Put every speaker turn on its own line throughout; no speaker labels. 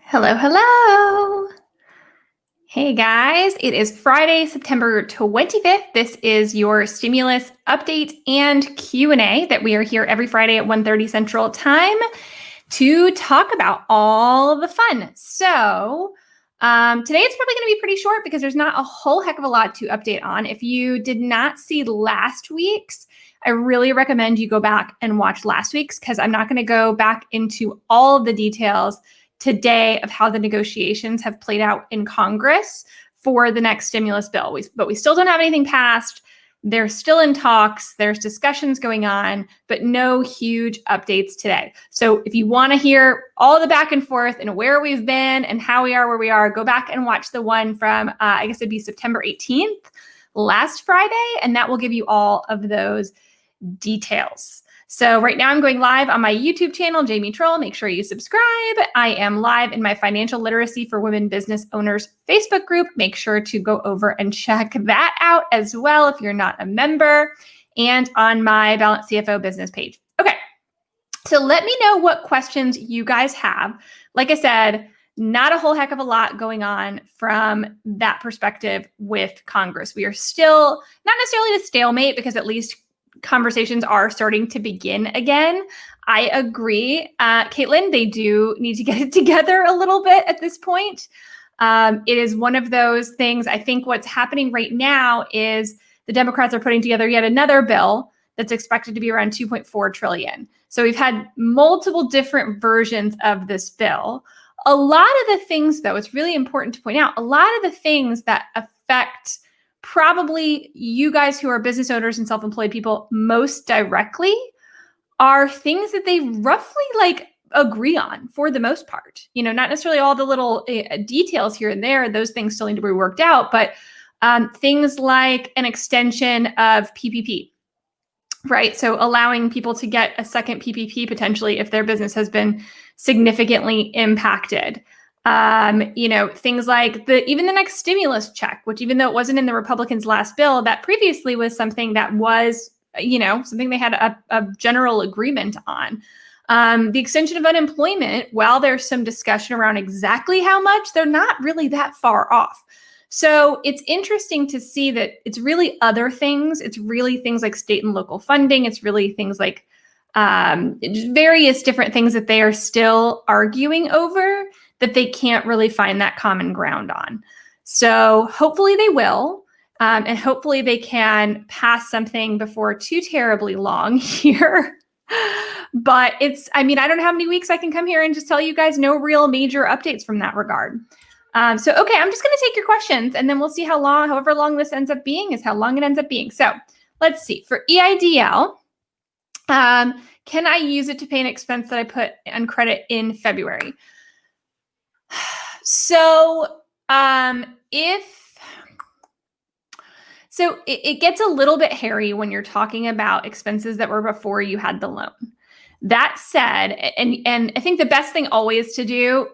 Hello, hello. Hey guys, it is Friday, September 25th. This is your stimulus update and Q&A that we are here every Friday at 1:30 Central Time to talk about all the fun. So today it's probably going to be pretty short because there's not a whole heck of a lot to update on. If you did not see last week's, I really recommend you go back and watch last week's because I'm not going to go back into all of the details today of how the negotiations have played out in Congress for the next stimulus bill. But we still don't have anything passed. They're still in talks. There's discussions going on, but no huge updates today. So if you want to hear all the back and forth and where we've been and how we are where we are, go back and watch the one from, I guess it'd be September 18th, last Friday, and that will give you all of those details. So right now I'm going live on my YouTube channel, Jamie Troll. Make sure you subscribe. I am live in my Financial Literacy for Women Business Owners Facebook group. Make sure to go over and check that out as well if you're not a member, and on my Balanced CFO business page. Okay, so let me know what questions you guys have. Like I said, not a whole heck of a lot going on from that perspective with Congress. We are still not necessarily at a stalemate because at least conversations are starting to begin again. I agree. Caitlin, they do need to get it together a little bit at this point. It is one of those things. I think what's happening right now is the Democrats are putting together yet another bill that's expected to be around 2.4 trillion. So we've had multiple different versions of this bill. A lot of the things, though, it's really important to point out, a lot of the things that affect probably you guys who are business owners and self-employed people most directly are things that they roughly agree on for the most part. You know, not necessarily all the little details here and there. Those things still need to be worked out, but things like an extension of PPP, right? So allowing people to get a second PPP potentially if their business has been significantly impacted. Things like even the next stimulus check, which even though it wasn't in the Republicans' last bill, that previously was something that was, something they had a general agreement on. The extension of unemployment, while there's some discussion around exactly how much, they're not really that far off. So it's interesting to see that it's really other things. It's really things like state and local funding. It's really things like various different things that they are still arguing over that they can't really find that common ground on. So hopefully they will, and hopefully they can pass something before too terribly long here. But I don't know how many weeks I can come here and just tell you guys no real major updates from that regard. Okay, I'm just going to take your questions and then we'll see however long this ends up being is how long it ends up being. So let's see. For EIDL, can I use it to pay an expense that I put on credit in February? So it gets a little bit hairy when you're talking about expenses that were before you had the loan. That said, and I think the best thing always to do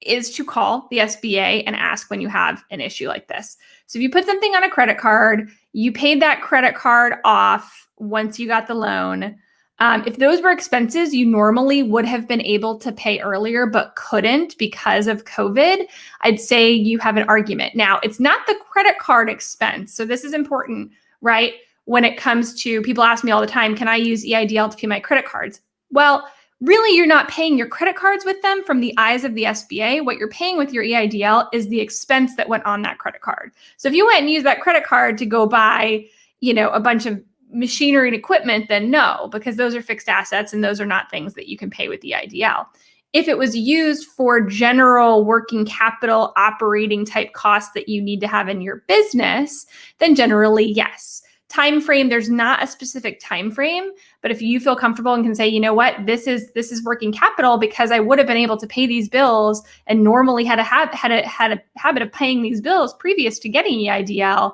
is to call the SBA and ask when you have an issue like this. So if you put something on a credit card, you paid that credit card off once you got the loan. If those were expenses you normally would have been able to pay earlier but couldn't because of COVID, I'd say you have an argument. Now, it's not the credit card expense. So this is important, right? When it comes to, people ask me all the time, can I use EIDL to pay my credit cards? Well, really, you're not paying your credit cards with them from the eyes of the SBA. What you're paying with your EIDL is the expense that went on that credit card. So if you went and used that credit card to go buy, a bunch of machinery and equipment, then no, because those are fixed assets and those are not things that you can pay with the EIDL. If it was used for general working capital operating type costs that you need to have in your business, then generally, yes. Time frame, there's not a specific time frame, but if you feel comfortable and can say, you know what, this is working capital because I would have been able to pay these bills and normally had a habit of paying these bills previous to getting EIDL,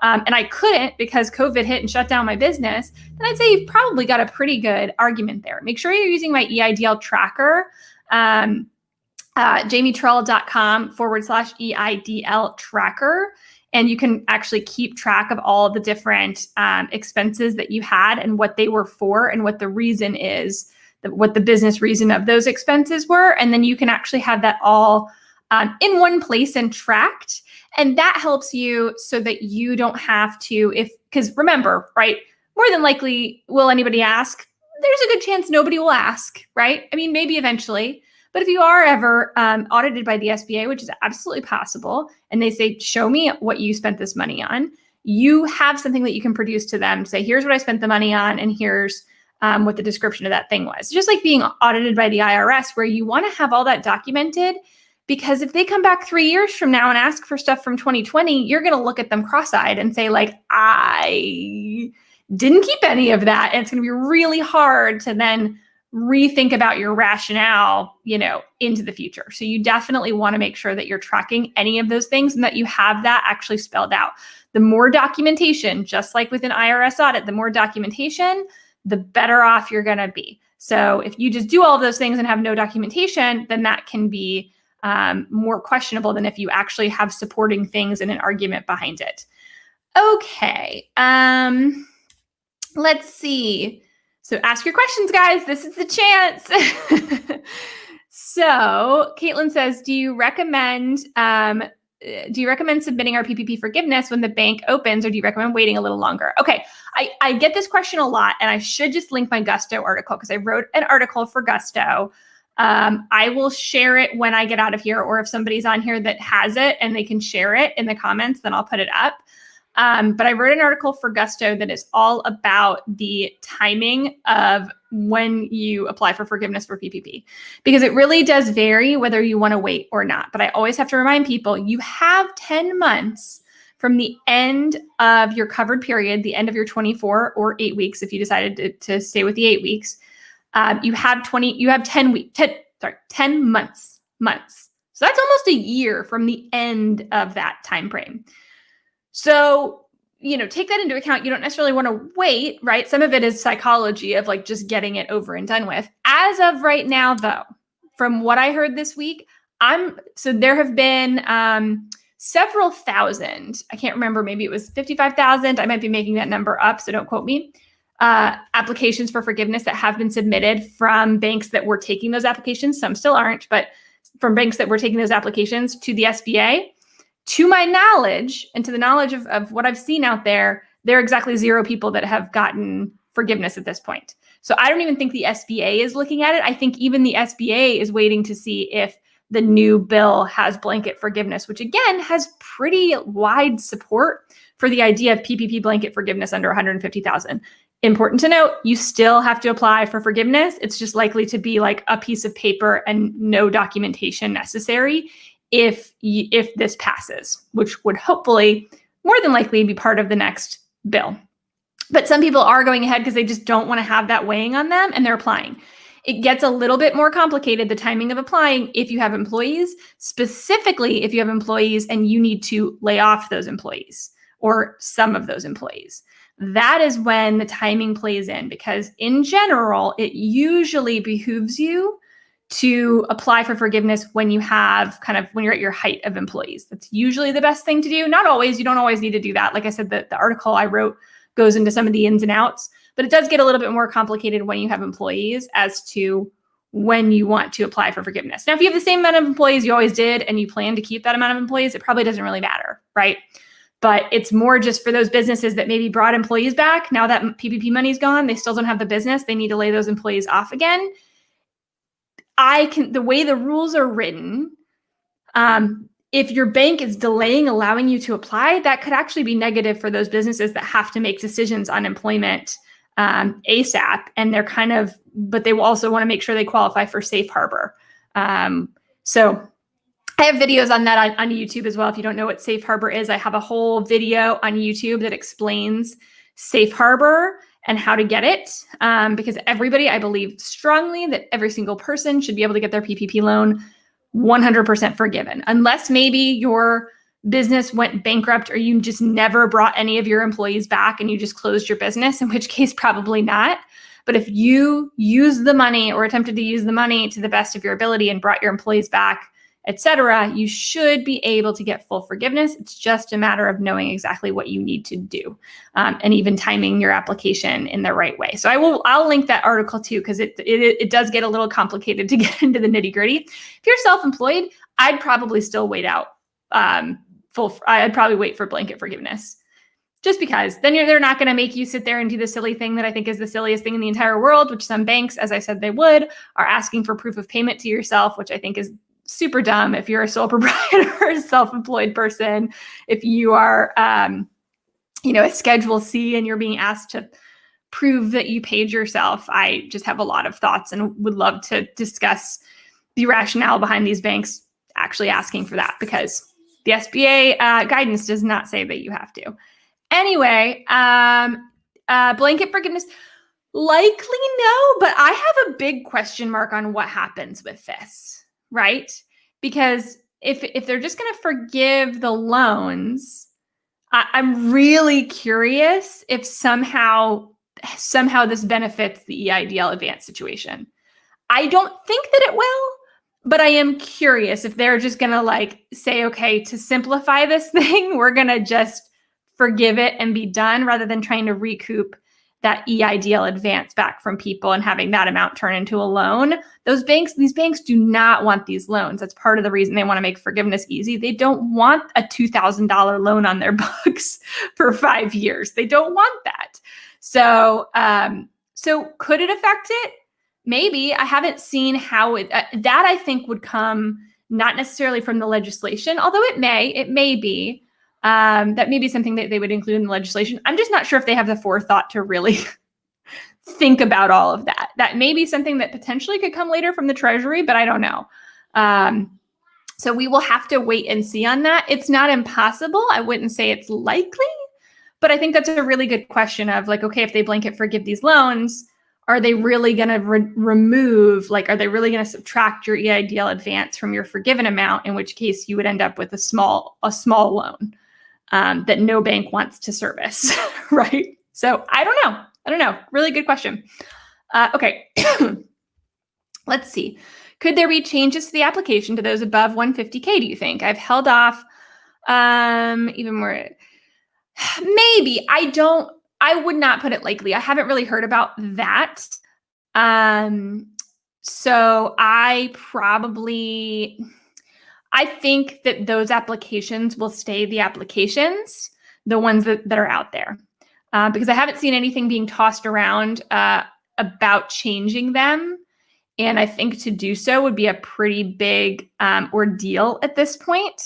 and I couldn't because COVID hit and shut down my business, then I'd say you've probably got a pretty good argument there. Make sure you're using my EIDL tracker, jamietrell.com/EIDL tracker. And you can actually keep track of all the different expenses that you had and what they were for and what the reason is what the business reason of those expenses were. And then you can actually have that all in one place and tracked. And that helps you so that you don't have to, because remember, right, more than likely, will anybody ask? There's a good chance nobody will ask, right? I mean, maybe eventually. But if you are ever audited by the SBA, which is absolutely possible, and they say, show me what you spent this money on, you have something that you can produce to them to say, here's what I spent the money on, and here's what the description of that thing was. Just like being audited by the IRS, where you want to have all that documented, because if they come back 3 years from now and ask for stuff from 2020, you're going to look at them cross-eyed and say, like, I didn't keep any of that. And it's going to be really hard to then rethink about your rationale, into the future. So you definitely want to make sure that you're tracking any of those things and that you have that actually spelled out. The more documentation, just like with an IRS audit, the more documentation, the better off you're going to be. So if you just do all of those things and have no documentation, then that can be more questionable than if you actually have supporting things and an argument behind it. Okay. Let's see. So ask your questions, guys. This is the chance. So Caitlin says, do you recommend submitting our PPP forgiveness when the bank opens, or do you recommend waiting a little longer? Okay, I get this question a lot, and I should just link my Gusto article because I wrote an article for Gusto. I will share it when I get out of here, or if somebody's on here that has it and they can share it in the comments, then I'll put it up. But I wrote an article for Gusto that is all about the timing of when you apply for forgiveness for PPP, because it really does vary whether you want to wait or not. But I always have to remind people, you have 10 months from the end of your covered period, the end of your 24 or 8 weeks, if you decided to stay with the 8 weeks. You have 10 months. So that's almost a year from the end of that time frame. So, take that into account. You don't necessarily want to wait, right? Some of it is psychology of like just getting it over and done with. As of right now, though, from what I heard this week, so there have been several thousand, I can't remember, maybe it was 55,000. I might be making that number up, so don't quote me. Applications for forgiveness that have been submitted from banks that were taking those applications. Some still aren't, but from banks that were taking those applications to the SBA. To my knowledge, and to the knowledge of what I've seen out there are exactly 0 people that have gotten forgiveness at this point. So I don't even think the SBA is looking at it. I think even the SBA is waiting to see if the new bill has blanket forgiveness, which again has pretty wide support for the idea of PPP blanket forgiveness under 150,000. Important to note, you still have to apply for forgiveness. It's just likely to be like a piece of paper and no documentation necessary if this passes, which would hopefully more than likely be part of the next bill. But some people are going ahead because they just don't want to have that weighing on them, and they're applying. It gets a little bit more complicated, the timing of applying, if you have employees, specifically if you have employees and you need to lay off those employees or some of those employees. That is when the timing plays in, because in general, it usually behooves you to apply for forgiveness when you have when you're at your height of employees. That's usually the best thing to do. Not always. You don't always need to do that. Like I said, the article I wrote goes into some of the ins and outs, but it does get a little bit more complicated when you have employees as to when you want to apply for forgiveness. Now, if you have the same amount of employees you always did and you plan to keep that amount of employees, it probably doesn't really matter, right? But it's more just for those businesses that maybe brought employees back. Now that PPP money's gone, they still don't have the business. They need to lay those employees off again. The way the rules are written, if your bank is delaying allowing you to apply, that could actually be negative for those businesses that have to make decisions on employment ASAP. And but they will also want to make sure they qualify for safe harbor. So I have videos on that on YouTube as well. If you don't know what safe harbor is, I have a whole video on YouTube that explains safe harbor and how to get it, because I believe strongly that every single person should be able to get their PPP loan 100% forgiven, unless maybe your business went bankrupt or you just never brought any of your employees back and you just closed your business, in which case probably not. But if you used the money or attempted to use the money to the best of your ability and brought your employees back etc., you should be able to get full forgiveness. It's just a matter of knowing exactly what you need to do, and even timing your application in the right way. So I'll link that article too, because it does get a little complicated to get into the nitty-gritty. If you're self-employed, I'd probably still wait out I'd probably wait for blanket forgiveness. Just because then they're not going to make you sit there and do the silly thing that I think is the silliest thing in the entire world, which some banks, as I said they would, are asking for proof of payment to yourself, which I think is super dumb if you're a sole proprietor or a self-employed person. If you are, a Schedule C and you're being asked to prove that you paid yourself, I just have a lot of thoughts and would love to discuss the rationale behind these banks actually asking for that, because the SBA guidance does not say that you have to. Anyway, blanket forgiveness, likely no, but I have a big question mark on what happens with this, right? Because if they're just going to forgive the loans, I'm really curious if somehow this benefits the EIDL advanced situation. I don't think that it will, but I am curious if they're just going to say, okay, to simplify this thing, we're going to just forgive it and be done, rather than trying to recoup that EIDL advance back from people and having that amount turn into a loan. These banks do not want these loans. That's part of the reason they want to make forgiveness easy. They don't want a $2,000 loan on their books for 5 years. They don't want that. So could it affect it? Maybe. I haven't seen how that I think would come not necessarily from the legislation, although it may be. That may be something that they would include in the legislation. I'm just not sure if they have the forethought to really think about all of that. That may be something that potentially could come later from the Treasury, but I don't know. So we will have to wait and see on that. It's not impossible. I wouldn't say it's likely, but I think that's a really good question of okay, if they blanket forgive these loans, are they really going to remove, are they really going to subtract your EIDL advance from your forgiven amount, in which case you would end up with a small loan that no bank wants to service, right? So I don't know. Really good question. Okay. Let's see. Could there be changes to the application to those above 150K, do you think? I've held off even more. Maybe. I would not put it likely. I haven't really heard about that. So I think that those applications will stay the applications, the ones that are out there, because I haven't seen anything being tossed around about changing them. And I think to do so would be a pretty big ordeal at this point,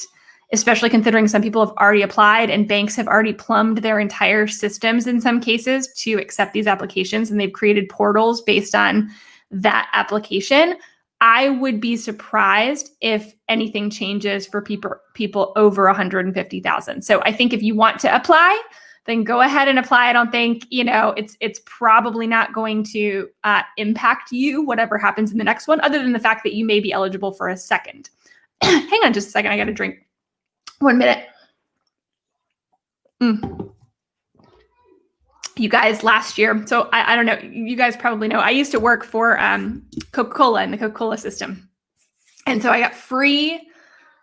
especially considering some people have already applied and banks have already plumbed their entire systems in some cases to accept these applications, and they've created portals based on that application. I would be surprised if anything changes for people over 150,000. So I think if you want to apply, then go ahead and apply. I don't think, it's probably not going to impact you, whatever happens in the next one, other than the fact that you may be eligible for a second. Hang on just a second. I got to drink. 1 minute. You guys, last year, so I don't know, you guys probably know, I used to work for Coca-Cola in the Coca-Cola system. And so I got free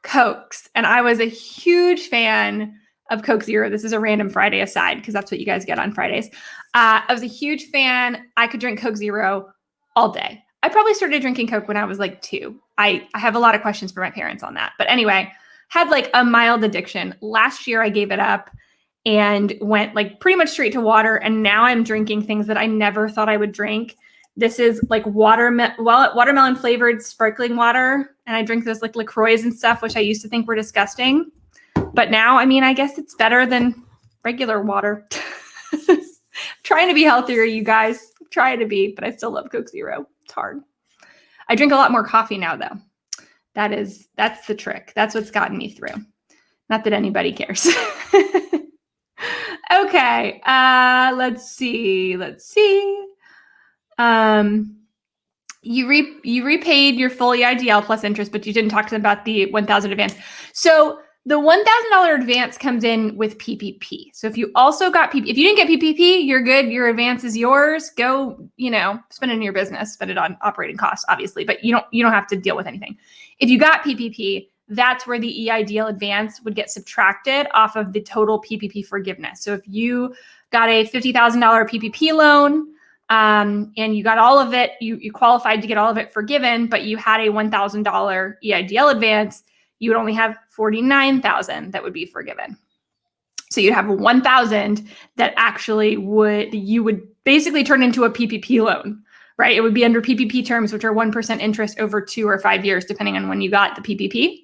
Cokes, and I was a huge fan of Coke Zero. This is a random Friday aside, because that's what you guys get on Fridays. I was a huge fan. I could drink Coke Zero all day. I probably started drinking Coke when I was 2. I have a lot of questions for my parents on that. But anyway, had a mild addiction. Last year I gave it up and went pretty much straight to water. And now I'm drinking things that I never thought I would drink. This is watermelon flavored sparkling water. And I drink those LaCroix and stuff, which I used to think were disgusting. But now, I guess it's better than regular water. Trying to be healthier, you guys. Trying to be, but I still love Coke Zero. It's hard. I drink a lot more coffee now, though. That's the trick. That's what's gotten me through. Not that anybody cares. Okay. Let's see. You repaid your full EIDL plus interest, but you didn't talk to them about the 1,000 advance. So The $1,000 advance comes in with PPP. So if you also got PPP, if you didn't get PPP, you're good. Your advance is yours. Go, spend it in your business, spend it on operating costs, obviously, but you don't have to deal with anything. If you got PPP, that's where the Eidl advance would get subtracted off of the total PPP forgiveness. So if you got a $50,000 PPP loan, and you got all of it, you qualified to get all of it forgiven, but you had a $1,000 Eidl advance, you would only have $49,000 that would be forgiven. So you'd have $1,000 that actually you would basically turn into a PPP loan, right? It would be under PPP terms, which are 1% interest over 2 or 5 years, depending on when you got the PPP.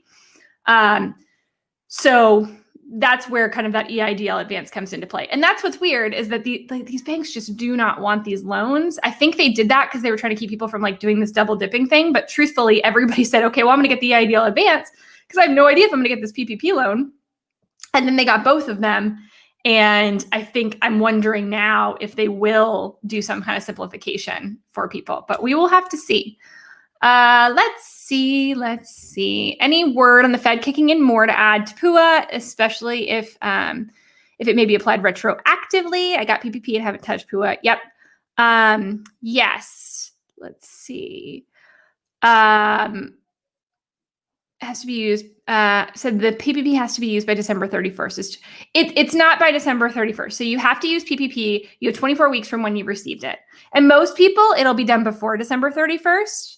So that's where kind of that Eidl advance comes into play. And that's what's weird is that these banks just do not want these loans. I think they did that because they were trying to keep people from like doing this double dipping thing. But truthfully, everybody said, okay, well, I'm going to get the Eidl advance because I have no idea if I'm going to get this PPP loan. And then they got both of them. And I think I'm wondering now if they will do some kind of simplification for people, but we will have to see. Let's see. Any word on the Fed kicking in more to add to PUA, especially if it may be applied retroactively? I got PPP and haven't touched PUA. Yep. Yes. Let's see. Has to be used. Said the PPP has to be used by December 31st. It's not by December 31st. So you have to use PPP. You have 24 weeks from when you received it. And most people, it'll be done before December 31st.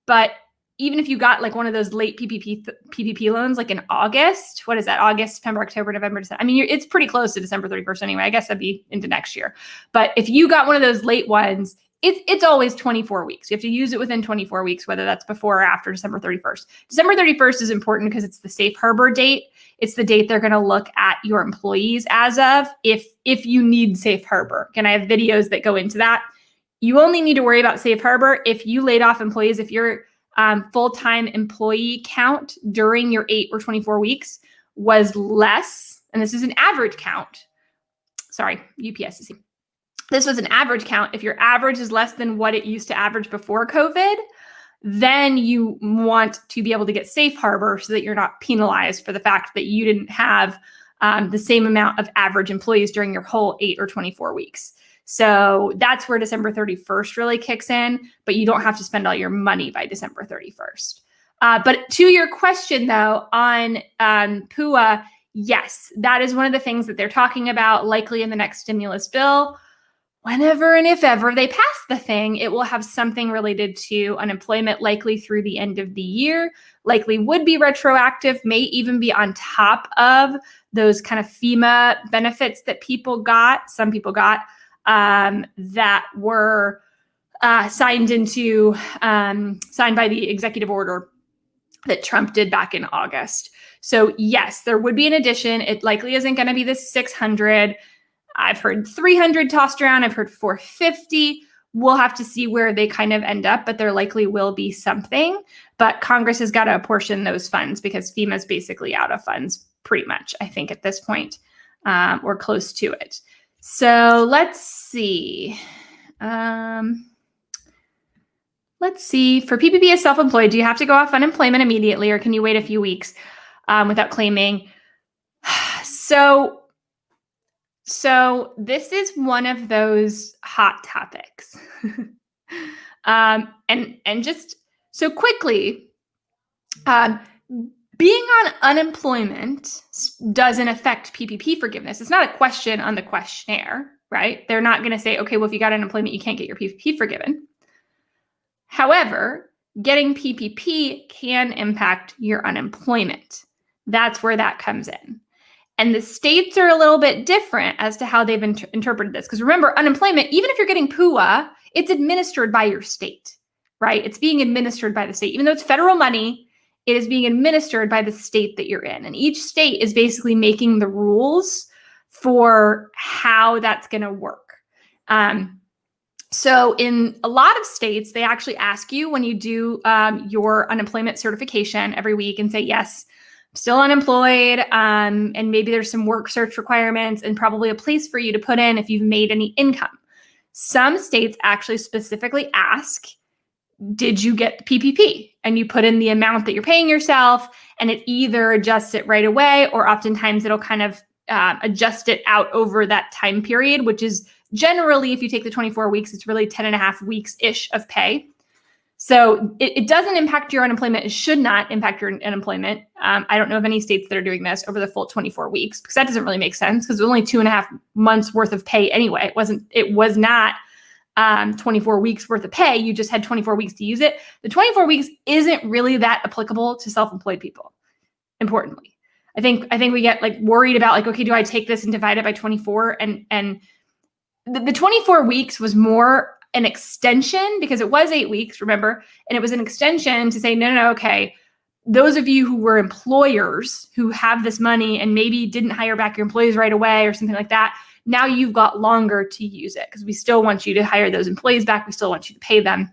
But even if you got like one of those late PPP loans, like in August, what is that? August, September, October, November, December. I mean, it's pretty close to December 31st anyway. I guess that'd be into next year. But if you got one of those late ones, it's always 24 weeks. You have to use it within 24 weeks, whether that's before or after December 31st. December 31st is important because it's the safe harbor date. It's the date they're going to look at your employees as of if you need safe harbor. And I have videos that go into that. You only need to worry about safe harbor if you laid off employees, if your full-time employee count during your 8 or 24 weeks was less, and this is an average count. Sorry, UPS is here. This was an average count. If your average is less than what it used to average before COVID, then you want to be able to get safe harbor so that you're not penalized for the fact that you didn't have the same amount of average employees during your whole 8 or 24 weeks. So that's where December 31st really kicks in, but you don't have to spend all your money by December 31st. But to your question, though, on PUA, yes, that is one of the things that they're talking about likely in the next stimulus bill. Whenever and if ever they pass the thing, it will have something related to unemployment, likely through the end of the year, likely would be retroactive, may even be on top of those kind of FEMA benefits that some people got, that were signed by the executive order that Trump did back in August. So yes, there would be an addition. It likely isn't going to be the 600. I've heard 300 tossed around. I've heard 450. We'll have to see where they kind of end up, but there likely will be something. But Congress has got to apportion those funds because FEMA's basically out of funds pretty much, I think, at this point, or close to it. So let's see. For PPP as self-employed, do you have to go off unemployment immediately or can you wait a few weeks without claiming? So this is one of those hot topics. And just so quickly, being on unemployment doesn't affect PPP forgiveness. It's not a question on the questionnaire, right? They're not going to say, okay, well, if you got unemployment, you can't get your PPP forgiven. However, getting PPP can impact your unemployment. That's where that comes in. And the states are a little bit different as to how they've interpreted this. Because remember, unemployment, even if you're getting PUA, it's administered by your state, right? It's being administered by the state. Even though it's federal money, it is being administered by the state that you're in. And each state is basically making the rules for how that's going to work. So in a lot of states, they actually ask you when you do your unemployment certification every week and say, yes, still unemployed, and maybe there's some work search requirements and probably a place for you to put in if you've made any income. Some states actually specifically ask did you get the PPP? And you put in the amount that you're paying yourself, and it either adjusts it right away, or oftentimes it'll kind of adjust it out over that time period, which is generally, if you take the 24 weeks, it's really 10 and a half weeks-ish of pay. So it doesn't impact your unemployment. It should not impact your unemployment. I don't know of any states that are doing this over the full 24 weeks, because that doesn't really make sense, because it was only 2.5 months worth of pay anyway. It was not 24 weeks worth of pay. You just had 24 weeks to use it. The 24 weeks isn't really that applicable to self-employed people, importantly. I think we get like worried about like, okay, do I take this and divide it by 24? And the 24 weeks was more an extension, because it was 8 weeks, remember? And it was an extension to say, no, okay, those of you who were employers who have this money and maybe didn't hire back your employees right away or something like that, now you've got longer to use it, because we still want you to hire those employees back. We still want you to pay them.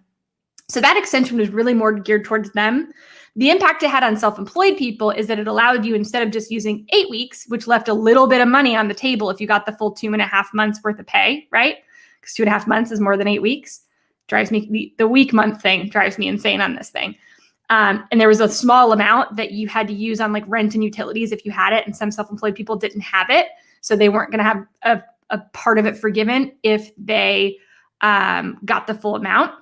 So that extension was really more geared towards them. The impact it had on self-employed people is that it allowed you, instead of just using 8 weeks, which left a little bit of money on the table if you got the full 2.5 months worth of pay, right? Because 2.5 months is more than 8 weeks. Drives me, the week month thing drives me insane on this thing. And there was a small amount that you had to use on like rent and utilities if you had it, and some self-employed people didn't have it. So they weren't going to have a part of it forgiven if they got the full amount.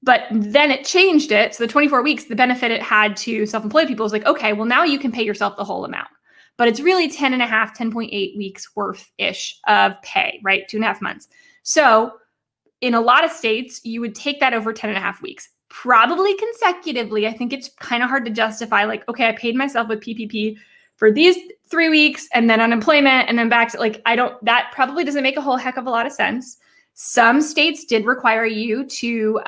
But then it changed it. So the 24 weeks, the benefit it had to self-employed people is like, okay, well, now you can pay yourself the whole amount. But it's really 10.8 weeks worth-ish of pay, right? 2.5 months. So in a lot of states, you would take that over 10.5 weeks, probably consecutively. I think it's kind of hard to justify like, okay, I paid myself with PPP for these 3 weeks and then unemployment and then back to like, that probably doesn't make a whole heck of a lot of sense. Some states did require you to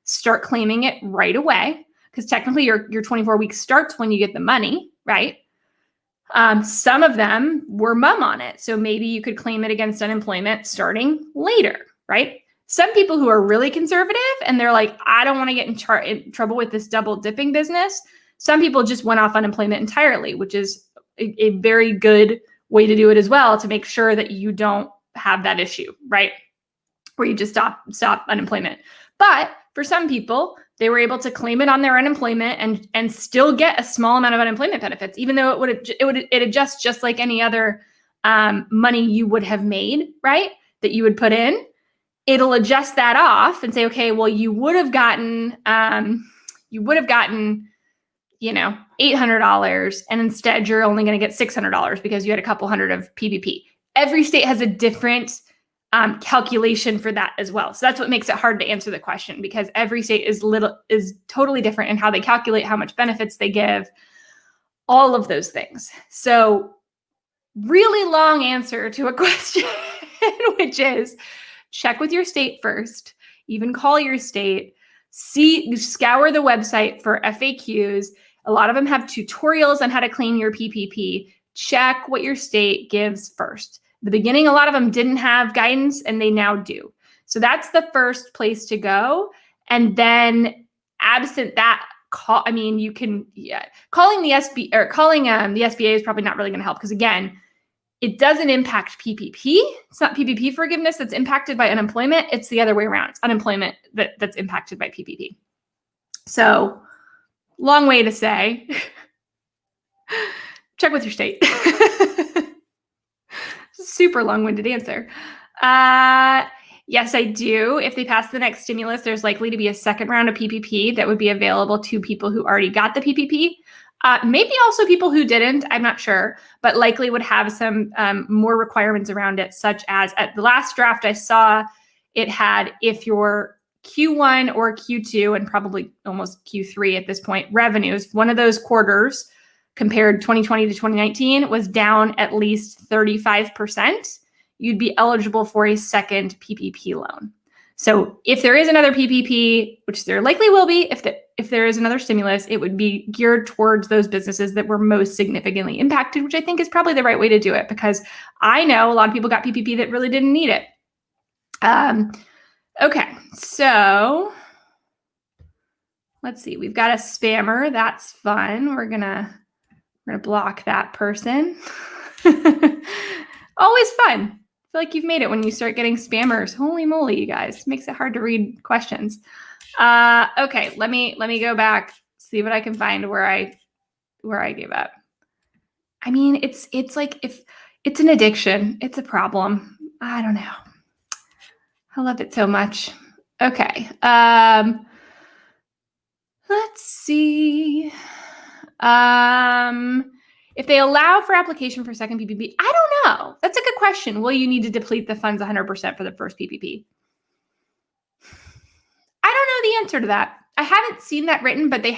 start claiming it right away, because technically your 24 weeks starts when you get the money, right? Some of them were mum on it. So maybe you could claim it against unemployment starting later, right? Some people who are really conservative and they're like, I don't want to get in trouble with this double dipping business. Some people just went off unemployment entirely, which is a very good way to do it as well, to make sure that you don't have that issue, right? Where you just stop unemployment. But for some people, they were able to claim it on their unemployment and still get a small amount of unemployment benefits, even though it adjusts just like any other money you would have made, right? That you would put in. It'll adjust that off and say, okay, well, you would have gotten $800, and instead you're only going to get $600 because you had a couple hundred of PPP. Every state has a different calculation for that as well. So that's what makes it hard to answer the question, because every state is totally different in how they calculate how much benefits they give, all of those things. So really long answer to a question, which is check with your state first, even call your state, scour the website for FAQs. A lot of them have tutorials on how to claim your PPP. Check what your state gives first. The beginning, a lot of them didn't have guidance, and they now do. So that's the first place to go. And then absent that, calling the SBA is probably not really going to help, because again, it doesn't impact PPP. It's not PPP forgiveness that's impacted by unemployment. It's the other way around. It's unemployment that's impacted by PPP. So long way to say, check with your state. Super long-winded answer. Yes, I do. If they pass the next stimulus, there's likely to be a second round of PPP that would be available to people who already got the PPP. Maybe also people who didn't, I'm not sure, but likely would have some more requirements around it, such as at the last draft I saw, it had, if your Q1 or Q2, and probably almost Q3 at this point, revenues, one of those quarters compared 2020 to 2019 was down at least 35%, you'd be eligible for a second PPP loan. So if there is another PPP, which there likely will be, if there is another stimulus, it would be geared towards those businesses that were most significantly impacted, which I think is probably the right way to do it, because I know a lot of people got PPP that really didn't need it. Okay, so let's see. We've got a spammer. That's fun. We're gonna block that person. Always fun. feel like you've made it when you start getting spammers. Holy moly, you guys. Makes it hard to read questions. Okay, let me go back, see what I can find where I gave up. I mean, it's like if it's an addiction, it's a problem. I don't know. I love it so much. Okay. Let's see. If they allow for application for second PPP, I don't know. That's a good question. Will you need to deplete the funds 100% for the first PPP? I don't know the answer to that. I haven't seen that written, but there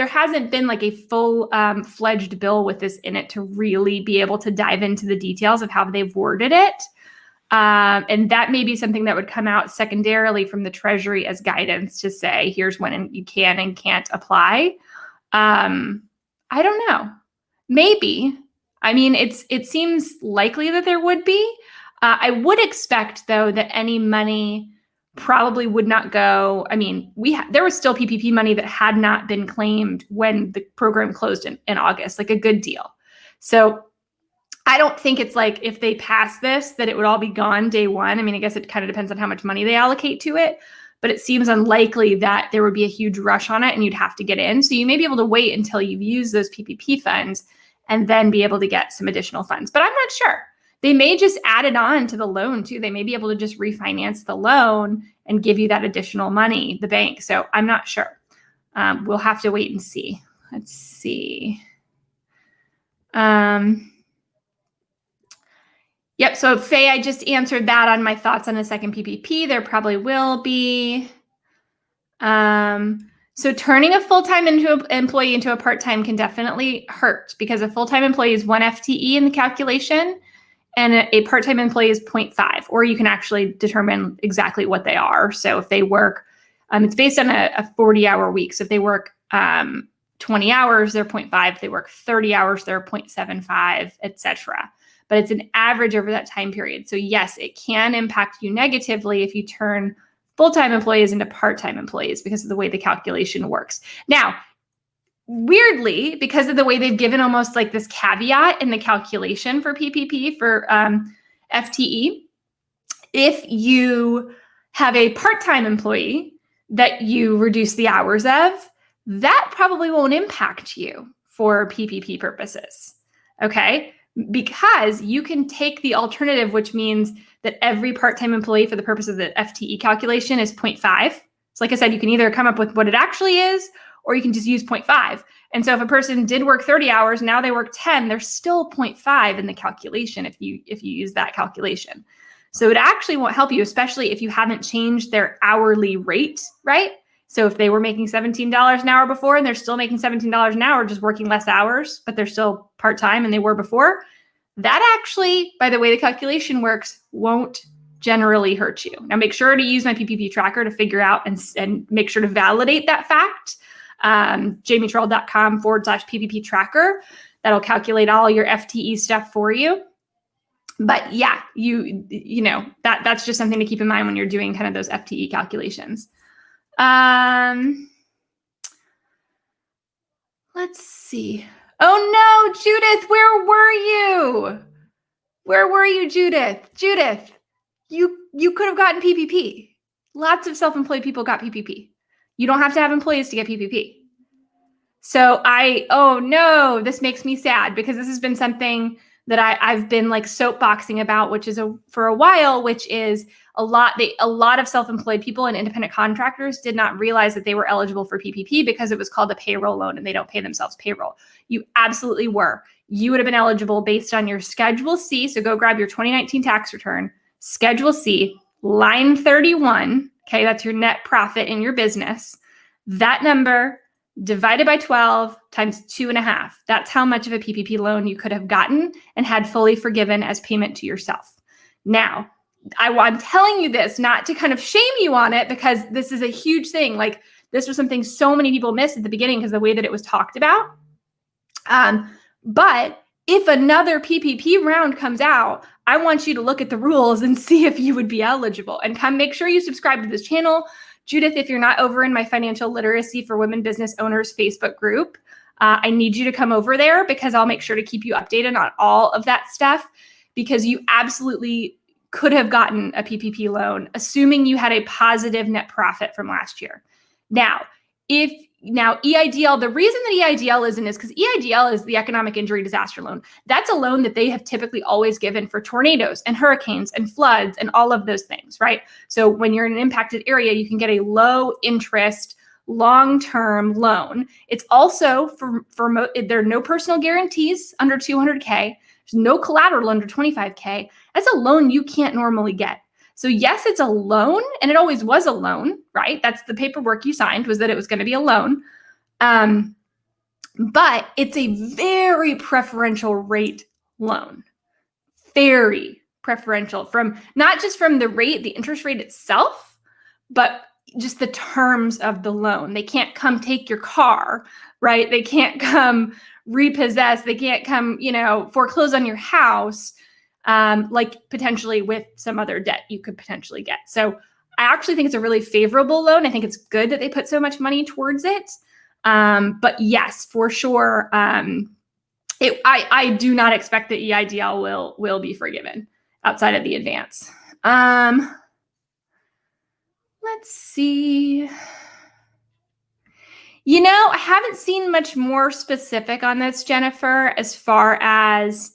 hasn't been like a full fledged bill with this in it to really be able to dive into the details of how they've worded it. And that may be something that would come out secondarily from the Treasury as guidance to say, here's when you can and can't apply. I don't know. Maybe. I mean, it seems likely that there would be. I would expect, though, that any money probably would not go. I mean, there was still PPP money that had not been claimed when the program closed in August, like a good deal. So I don't think it's like if they pass this that it would all be gone day one. I mean, I guess it kind of depends on how much money they allocate to it, but it seems unlikely that there would be a huge rush on it and you'd have to get in. So you may be able to wait until you've used those PPP funds and then be able to get some additional funds. But I'm not sure. They may just add it on to the loan too. They may be able to just refinance the loan and give you that additional money, the bank. So I'm not sure. We'll have to wait and see. Let's see. Yep. So Faye, I just answered that on my thoughts on a second PPP. There probably will be. So turning a full-time employee into a part-time can definitely hurt because a full-time employee is 1 FTE in the calculation and a part-time employee is 0.5, or you can actually determine exactly what they are. So if they work, it's based on a 40-hour week. So if they work 20 hours, they're 0.5. If they work 30 hours, they're 0.75, etc. But it's an average over that time period. So yes, it can impact you negatively if you turn full-time employees into part-time employees because of the way the calculation works. Now, weirdly, because of the way they've given almost like this caveat in the calculation for PPP for FTE, if you have a part-time employee that you reduce the hours of, that probably won't impact you for PPP purposes, okay? Because you can take the alternative, which means that every part-time employee for the purpose of the FTE calculation is 0.5. So like I said, you can either come up with what it actually is, or you can just use 0.5. And so if a person did work 30 hours, now they work 10, they're still 0.5 in the calculation if you use that calculation. So it actually won't help you, especially if you haven't changed their hourly rate, right? So if they were making $17 an hour before and they're still making $17 an hour, just working less hours, but they're still part-time and they were before, that actually, by the way the calculation works, won't generally hurt you. Now make sure to use my PPP tracker to figure out and make sure to validate that fact. jamietrell.com/PPP tracker. That'll calculate all your FTE stuff for you. But yeah, you know, that's just something to keep in mind when you're doing kind of those FTE calculations. Let's see. Oh no, Judith, where were you? Where were you, Judith? Judith, you could have gotten PPP. Lots of self-employed people got PPP. You don't have to have employees to get PPP. So oh no, this makes me sad because this has been something that I've been like soapboxing about, which is for a while, which is a lot of self-employed people and independent contractors did not realize that they were eligible for PPP because it was called a payroll loan and they don't pay themselves payroll. You absolutely were. You would have been eligible based on your Schedule C. So go grab your 2019 tax return, Schedule C, line 31. Okay, that's your net profit in your business. That number divided by 12 times 2.5. That's how much of a PPP loan you could have gotten and had fully forgiven as payment to yourself. Now, I'm telling you this not to kind of shame you on it because this is a huge thing. Like this was something so many people missed at the beginning because the way that it was talked about. But if another PPP round comes out, I want you to look at the rules and see if you would be eligible and make sure you subscribe to this channel. Judith, if you're not over in my Financial Literacy for Women Business Owners Facebook group, I need you to come over there because I'll make sure to keep you updated on all of that stuff because you absolutely could have gotten a PPP loan, assuming you had a positive net profit from last year. Now, EIDL, the reason that EIDL isn't is because EIDL is the economic injury disaster loan. That's a loan that they have typically always given for tornadoes and hurricanes and floods and all of those things, right? So when you're in an impacted area, you can get a low interest, long-term loan. It's also there are no personal guarantees under 200K. There's no collateral under 25K. That's a loan you can't normally get. So yes, it's a loan, and it always was a loan, right? That's the paperwork you signed, was that it was going to be a loan. But it's a very preferential rate loan. Very preferential, from not just from the rate, the interest rate itself, but just the terms of the loan. They can't come take your car, right? They can't come repossess. They can't come, foreclose on your house. Like potentially with some other debt you could potentially get. So I actually think it's a really favorable loan. I think it's good that they put so much money towards it. But yes, for sure, I do not expect that EIDL will be forgiven outside of the advance. Let's see. I haven't seen much more specific on this, Jennifer, as far as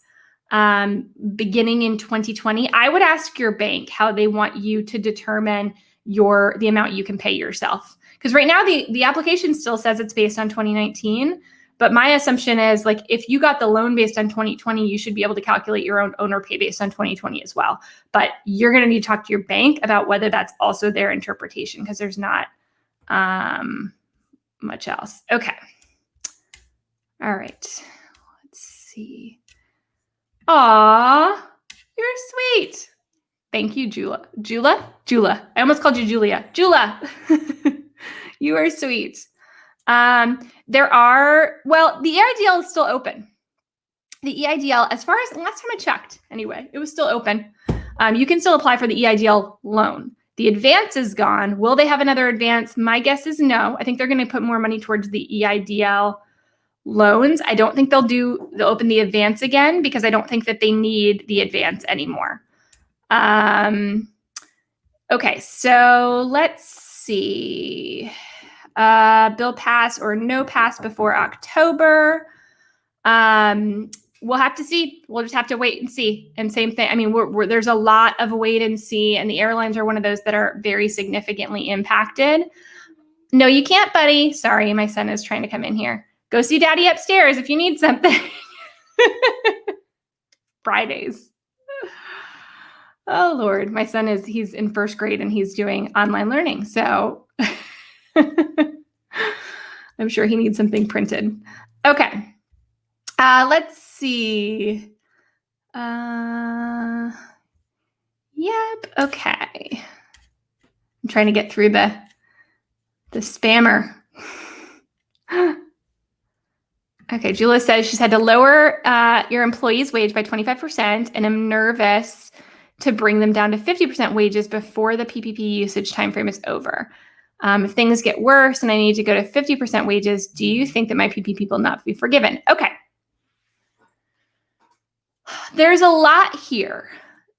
beginning in 2020. I would ask your bank how they want you to determine the amount you can pay yourself. Because right now the application still says it's based on 2019. But my assumption is, like, if you got the loan based on 2020, you should be able to calculate your own owner pay based on 2020 as well. But you're going to need to talk to your bank about whether that's also their interpretation, because there's not much else. Okay. All right. Let's see. Aw, you're sweet. Thank you, Jula. Jula. I almost called you Julia. Jula. You are sweet. The EIDL is still open. The EIDL, as far as last time I checked, anyway, it was still open. You can still apply for the EIDL loan. The advance is gone. Will they have another advance? My guess is no. I think they're going to put more money towards the EIDL loans. I don't think they'll open the advance again, because I don't think that they need the advance anymore. Okay, so let's see. Bill pass or no pass before October. We'll have to see. We'll just have to wait and see. And same thing. I mean, there's a lot of wait and see, and the airlines are one of those that are very significantly impacted. No, you can't, buddy. Sorry, my son is trying to come in here. Go see daddy upstairs if you need something. Fridays. Oh, Lord. My son he's in first grade and he's doing online learning. So I'm sure he needs something printed. Okay. Let's see. Yep. Okay. I'm trying to get through the spammer. Okay, Julia says she's had to lower your employee's wage by 25%, and I'm nervous to bring them down to 50% wages before the PPP usage timeframe is over. If things get worse and I need to go to 50% wages, do you think that my PPP will not be forgiven? Okay. There's a lot here.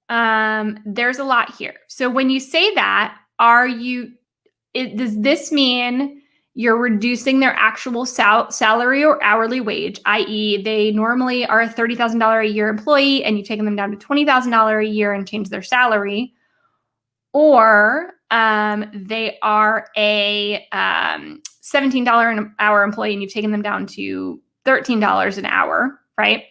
So when you say that, does this mean you're reducing their actual salary or hourly wage, i.e. they normally are a $30,000 a year employee and you've taken them down to $20,000 a year and changed their salary, or they are a $17 an hour employee and you've taken them down to $13 an hour, right?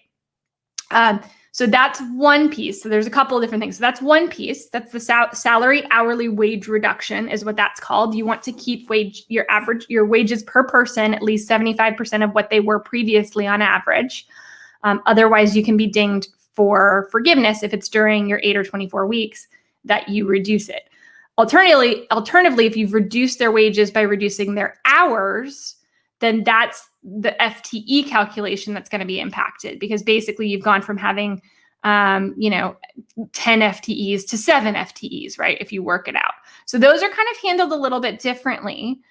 So that's one piece. So there's a couple of different things. So that's one piece. That's the salary hourly wage reduction is what that's called. You want to keep your wages per person at least 75% of what they were previously on average. Otherwise, you can be dinged for forgiveness if it's during your 8 or 24 weeks that you reduce it. Alternatively, if you've reduced their wages by reducing their hours, then that's the FTE calculation that's going to be impacted, because basically you've gone from having, 10 FTEs to 7 FTEs, right? If you work it out. So those are kind of handled a little bit differently.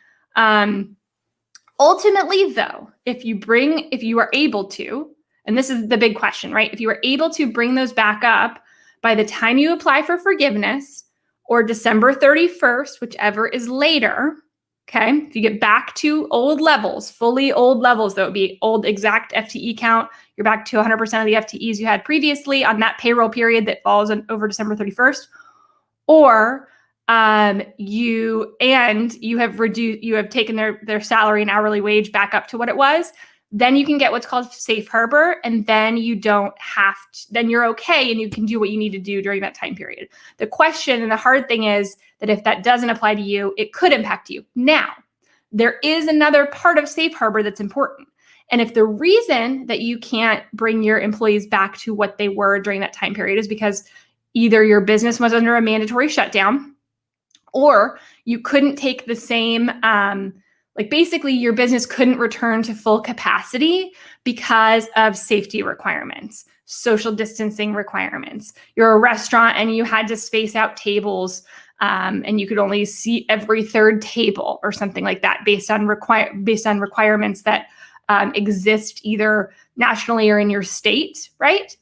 Ultimately though, if you are able to, and this is the big question, right? If you are able to bring those back up by the time you apply for forgiveness or December 31st, whichever is later, okay, if you get back to old levels, fully old levels, that would be old exact FTE count, you're back to 100% of the FTEs you had previously on that payroll period that falls on over December 31st, or you have taken their salary and hourly wage back up to what it was, then you can get what's called safe harbor, and then you don't have to, then you're okay and you can do what you need to do during that time period. The question and the hard thing is that if that doesn't apply to you, it could impact you. Now, there is another part of safe harbor that's important. And if the reason that you can't bring your employees back to what they were during that time period is because either your business was under a mandatory shutdown, or you couldn't take the same, basically your business couldn't return to full capacity because of safety requirements, social distancing requirements. You're a restaurant and you had to space out tables, and you could only seat every third table or something like that based on requirements that exist either nationally or in your state, right?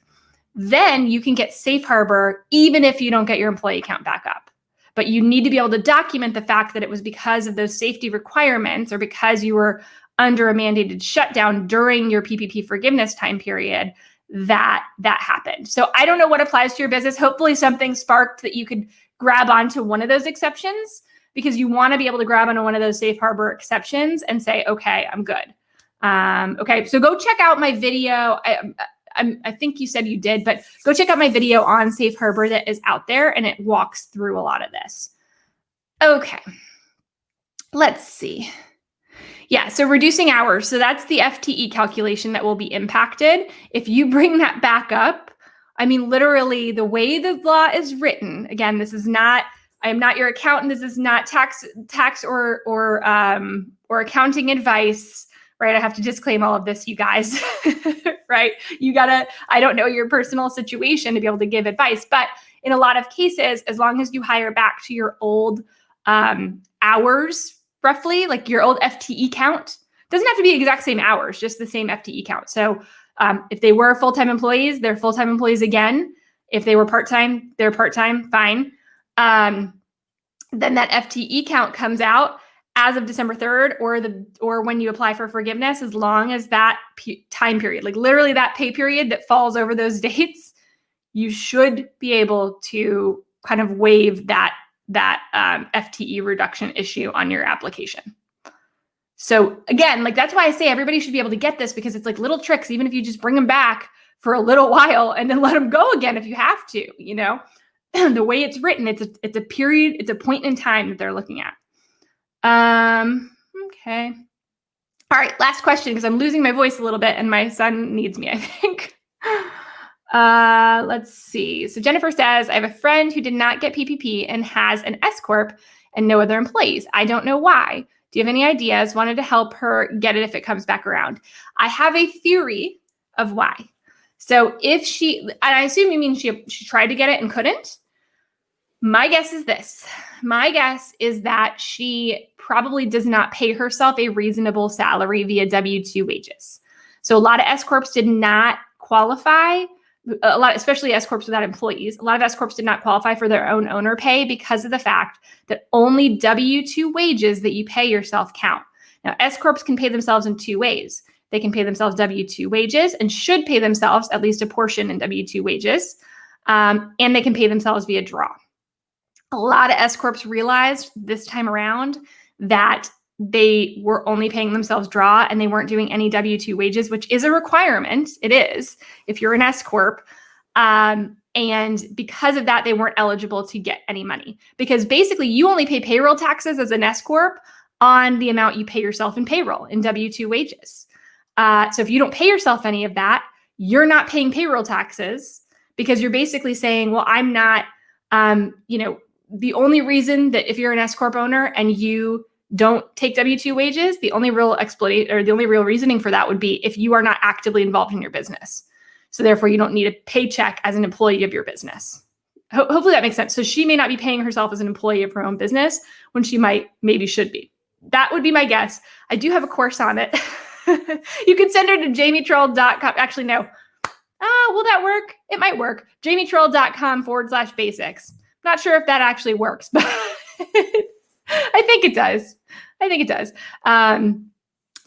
Then you can get safe harbor even if you don't get your employee count back up. But you need to be able to document the fact that it was because of those safety requirements or because you were under a mandated shutdown during your PPP forgiveness time period that happened. So I don't know what applies to your business. Hopefully something sparked that you could grab onto one of those exceptions, because you want to be able to grab onto one of those safe harbor exceptions and say, okay, I'm good. Okay, so go check out my video. I think you said you did, but go check out my video on safe harbor that is out there, and it walks through a lot of this. Okay, let's see. Yeah, so reducing hours. So that's the FTE calculation that will be impacted. If you bring that back up, I mean, literally the way the law is written, again, I am not your accountant. This is not tax or accounting advice. Right? I have to disclaim all of this, you guys, right? I don't know your personal situation to be able to give advice, but in a lot of cases, as long as you hire back to your old hours, roughly, like your old FTE count, doesn't have to be exact same hours, just the same FTE count. So if they were full-time employees, they're full-time employees again. If they were part-time, they're part-time, fine. Then that FTE count comes out as of December 3rd or when you apply for forgiveness, as long as that time period, like literally that pay period that falls over those dates, you should be able to kind of waive that FTE reduction issue on your application. So again, like that's why I say everybody should be able to get this, because it's like little tricks, even if you just bring them back for a little while and then let them go again if you have to, you know. The way it's written, it's a period, it's a point in time that they're looking at. Okay. All right, last question, because I'm losing my voice a little bit and my son needs me, I think. Let's see. So Jennifer says, I have a friend who did not get PPP and has an S Corp and no other employees. I don't know why. Do you have any ideas? Wanted to help her get it if it comes back around. I have a theory of why. So and I assume you mean she tried to get it and couldn't. My guess is this. My guess is that she probably does not pay herself a reasonable salary via W-2 wages. So a lot of S Corps did not qualify, especially S Corps without employees. A lot of S Corps did not qualify for their own owner pay because of the fact that only W-2 wages that you pay yourself count. Now, S Corps can pay themselves in two ways. They can pay themselves W-2 wages and should pay themselves at least a portion in W-2 wages, and they can pay themselves via draw. A lot of S Corps realized this time around that they were only paying themselves draw and they weren't doing any W-2 wages, which is a requirement. It is if you're an S Corp. And because of that, they weren't eligible to get any money, because basically you only pay payroll taxes as an S Corp on the amount you pay yourself in payroll in W-2 wages. So if you don't pay yourself any of that, you're not paying payroll taxes, because you're basically saying, well, I'm not, the only reason that if you're an S Corp owner and you don't take W-2 wages, the only real explanation or the only real reasoning for that would be if you are not actively involved in your business. So therefore, you don't need a paycheck as an employee of your business. Hopefully that makes sense. So she may not be paying herself as an employee of her own business when she maybe should be. That would be my guess. I do have a course on it. You can send her to jamietroll.com. Actually, no. will that work? It might work. jamietroll.com/basics. Not sure if that actually works, but I think it does.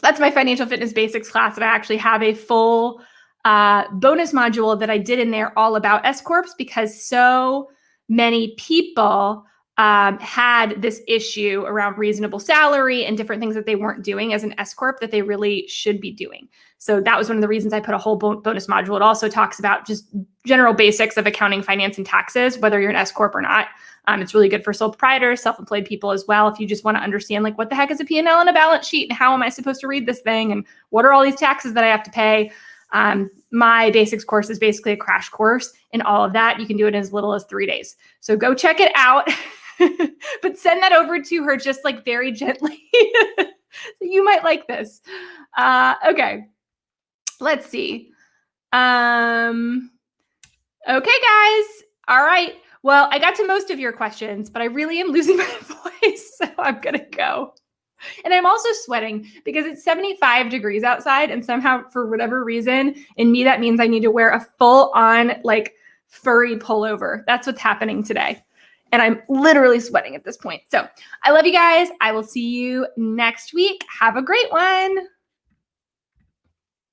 That's my financial fitness basics class, and I actually have a full bonus module that I did in there all about S Corps, because so many people had this issue around reasonable salary and different things that they weren't doing as an S Corp that they really should be doing. So that was one of the reasons I put a whole bonus module. It also talks about just general basics of accounting, finance, and taxes, whether you're an S Corp or not. It's really good for sole proprietors, self-employed people as well. If you just want to understand, like, what the heck is a P&L and a balance sheet, and how am I supposed to read this thing, and what are all these taxes that I have to pay? My basics course is basically a crash course in all of that. You can do it in as little as 3 days. So go check it out, but send that over to her just like very gently. So you might like this. Okay, let's see. Okay, guys. All right. Well, I got to most of your questions, but I really am losing my voice, so I'm going to go. And I'm also sweating because it's 75 degrees outside, and somehow, for whatever reason, in me, that means I need to wear a full-on, like, furry pullover. That's what's happening today. And I'm literally sweating at this point. So I love you guys. I will see you next week. Have a great one.